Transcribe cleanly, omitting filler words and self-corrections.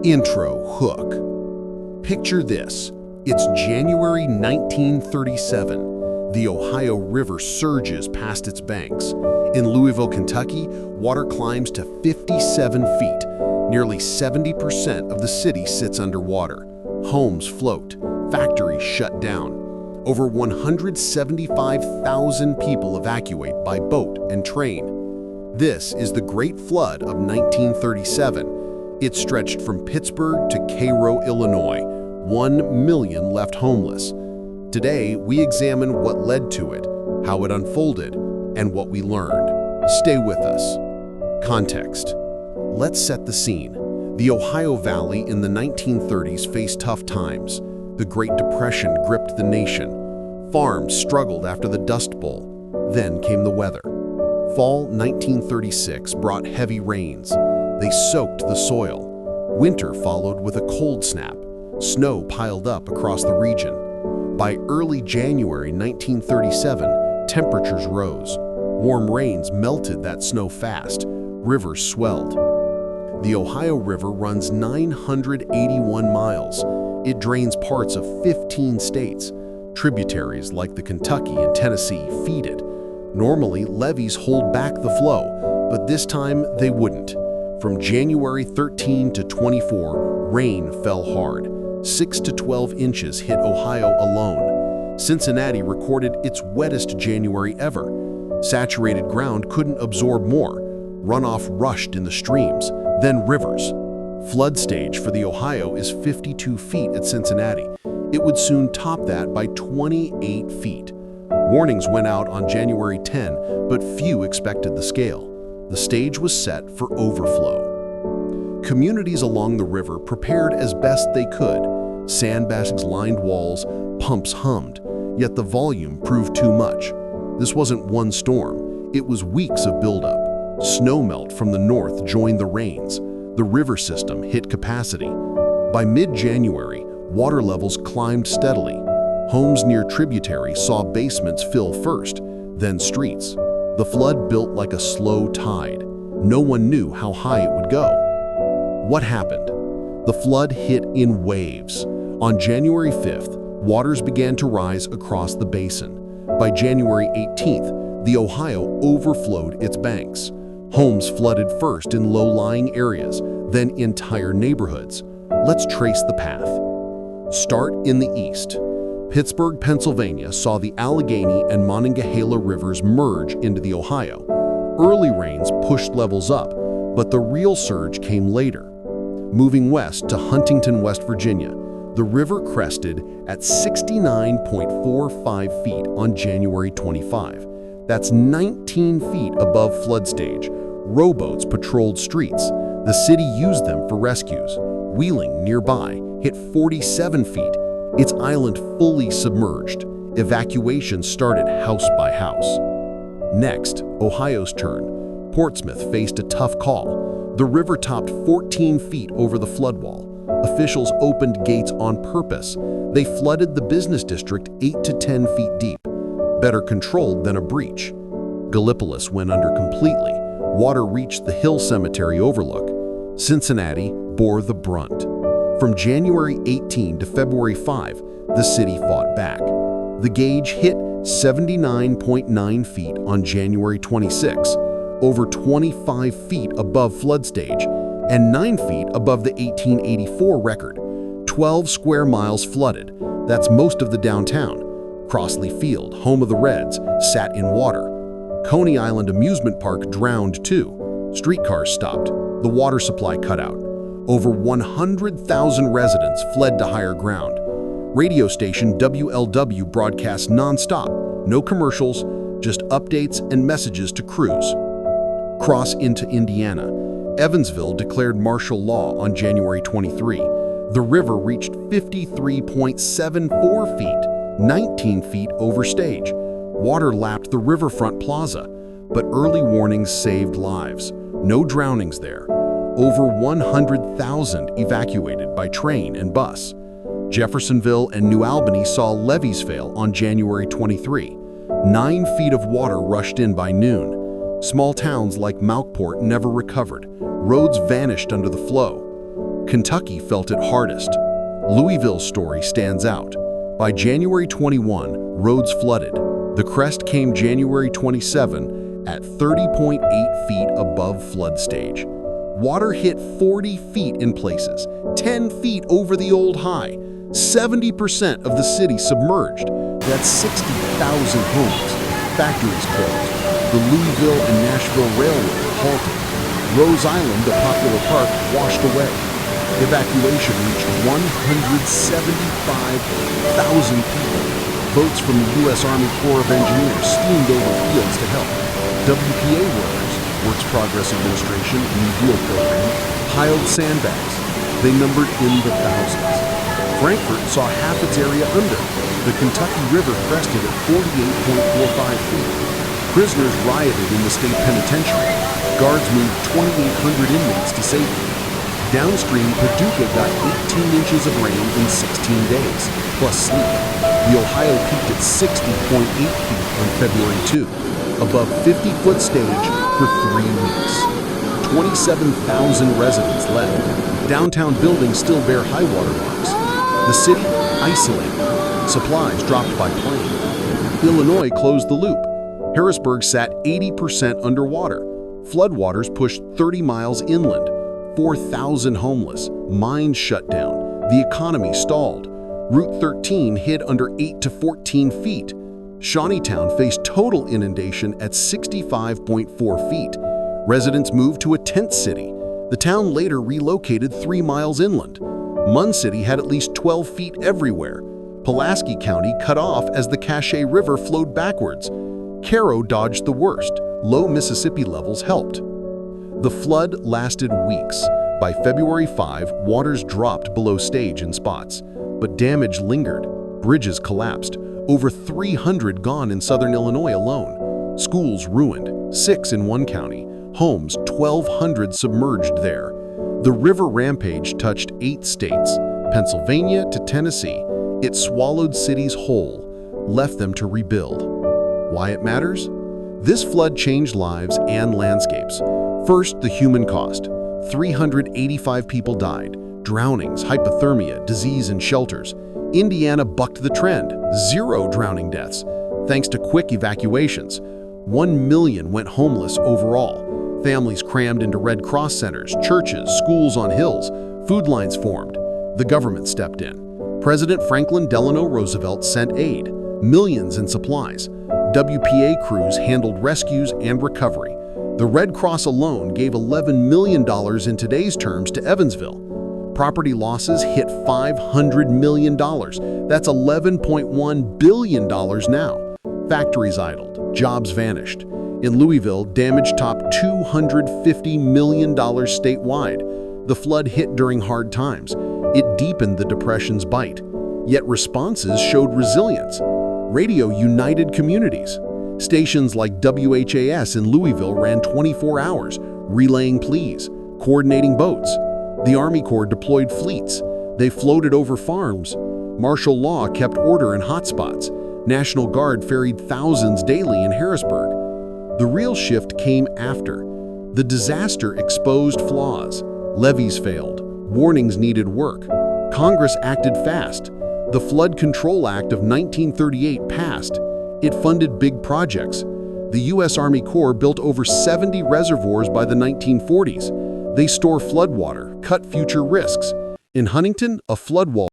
Intro hook. Picture this. It's January 1937. The Ohio River surges past its banks. In Louisville, Kentucky, water climbs to 57 feet. Nearly 70% of the city sits underwater. Homes float. Factories shut down. Over 175,000 people evacuate by boat and train. This is the Great Flood of 1937. It stretched from Pittsburgh to Cairo, Illinois. 1 million left homeless. Today, we examine what led to it, how it unfolded, and what we learned. Stay with us. Context. Let's set the scene. The Ohio Valley in the 1930s faced tough times. The Great Depression gripped the nation. Farms struggled after the Dust Bowl. Then came the weather. Fall 1936 brought heavy rains. They soaked the soil. Winter followed with a cold snap. Snow piled up across the region. By early January 1937, temperatures rose. Warm rains melted that snow fast. Rivers swelled. The Ohio River runs 981 miles. It drains parts of 15 states. Tributaries like the Kentucky and Tennessee feed it. Normally, levees hold back the flow, but this time they wouldn't. From January 13 to 24, rain fell hard. 6 to 12 inches hit Ohio alone. Cincinnati recorded its wettest January ever. Saturated ground couldn't absorb more. Runoff rushed in the streams, then rivers. Flood stage for the Ohio is 52 feet at Cincinnati. It would soon top that by 28 feet. Warnings went out on January 10, but few expected the scale. The stage was set for overflow. Communities along the river prepared as best they could. Sandbags lined walls, pumps hummed, yet the volume proved too much. This wasn't one storm, it was weeks of buildup. Snowmelt from the north joined the rains. The river system hit capacity. By mid-January, water levels climbed steadily. Homes near tributaries saw basements fill first, then streets. The flood built like a slow tide. No one knew how high it would go. What happened? The flood hit in waves. On January 5th, waters began to rise across the basin. By January 18th, the Ohio overflowed its banks. Homes flooded first in low-lying areas, then entire neighborhoods. Let's trace the path. Start in the east. Pittsburgh, Pennsylvania saw the Allegheny and Monongahela rivers merge into the Ohio. Early rains pushed levels up, but the real surge came later. Moving west to Huntington, West Virginia, the river crested at 69.45 feet on January 25. That's 19 feet above flood stage. Rowboats patrolled streets. The city used them for rescues. Wheeling, nearby, hit 47 feet. Its island fully submerged. Evacuations started house by house. Next, Ohio's turn. Portsmouth faced a tough call. The river topped 14 feet over the flood wall. Officials opened gates on purpose. They flooded the business district 8 to 10 feet deep. Better controlled than a breach. Gallipolis went under completely. Water reached the Hill Cemetery overlook. Cincinnati bore the brunt. From January 18 to February 5, the city fought back. The gauge hit 79.9 feet on January 26, over 25 feet above flood stage, and 9 feet above the 1884 record. 12 square miles flooded. That's most of the downtown. Crossley Field, home of the Reds, sat in water. Coney Island Amusement Park drowned too. Streetcars stopped. The water supply cut out. Over 100,000 residents fled to higher ground. Radio station WLW broadcast nonstop. No commercials, just updates and messages to crews. Cross into Indiana. Evansville declared martial law on January 23. The river reached 53.74 feet, 19 feet over stage. Water lapped the riverfront plaza, but early warnings saved lives. No drownings there. Over 100,000 evacuated by train and bus. Jeffersonville and New Albany saw levees fail on January 23. 9 feet of water rushed in by noon. Small towns like Malkport never recovered. Roads vanished under the flow. Kentucky felt it hardest. Louisville's story stands out. By January 21, roads flooded. The crest came January 27 at 30.8 feet above flood stage. Water hit 40 feet in places, 10 feet over the old high. 70% of the city submerged. That's 60,000 homes. Factories closed. The Louisville and Nashville Railroad halted. Rose Island, a popular park, washed away. Evacuation reached 175,000 people. Boats from the U.S. Army Corps of Engineers steamed over fields to help. WPA workers, Works Progress Administration New Deal Program, piled sandbags. They numbered in the thousands. Frankfurt saw half its area under. The Kentucky River crested at 48.45 feet. Prisoners rioted in the state penitentiary. Guards moved 2,800 inmates to safety. Downstream, Paducah got 18 inches of rain in 16 days, plus sleet. The Ohio peaked at 60.8 feet on February 2, above 50-foot stage for 3 weeks. 27,000 residents left. Downtown buildings still bear high water marks. The city isolated. Supplies dropped by plane. Illinois closed the loop. Harrisburg sat 80% underwater. Floodwaters pushed 30 miles inland. 4,000 homeless. Mines shut down. The economy stalled. Route 13 hid under 8 to 14 feet. Shawneetown faced total inundation at 65.4 feet. Residents moved to a tent city. The town later relocated 3 miles inland. Munn City had at least 12 feet everywhere. Pulaski County cut off as the Cache River flowed backwards. Cairo dodged the worst. Low Mississippi levels helped. The flood lasted weeks. By February 5, waters dropped below stage in spots, but damage lingered. Bridges collapsed. Over 300 gone in southern Illinois alone. Schools ruined, 6 in one county. Homes, 1,200 submerged there. The river Rampage touched 8 states, Pennsylvania to Tennessee. It swallowed cities whole, left them to rebuild. Why it matters? This flood changed lives and landscapes. First, the human cost. 385 people died. Drownings, hypothermia, disease in shelters. Indiana bucked the trend. 0 drowning deaths, thanks to quick evacuations. 1 million went homeless overall. Families crammed into Red Cross centers, churches, schools on hills. Food lines formed. The government stepped in. President Franklin Delano Roosevelt sent aid, millions in supplies. WPA crews handled rescues and recovery. The Red Cross alone gave $11 million in today's terms to Evansville. Property losses hit $500 million. That's $11.1 billion now. Factories idled, jobs vanished. In Louisville, damage topped $250 million statewide. The flood hit during hard times. It deepened the Depression's bite. Yet responses showed resilience. Radio united communities. Stations like WHAS in Louisville ran 24 hours, relaying pleas, coordinating boats. The Army Corps deployed fleets. They floated over farms. Martial law kept order in hotspots. National Guard ferried thousands daily in Harrisburg. The real shift came after. The disaster exposed flaws. Levees failed. Warnings needed work. Congress acted fast. The Flood Control Act of 1938 passed. It funded big projects. The U.S. Army Corps built over 70 reservoirs by the 1940s. They store floodwater, cut future risks. In Huntington, a floodwall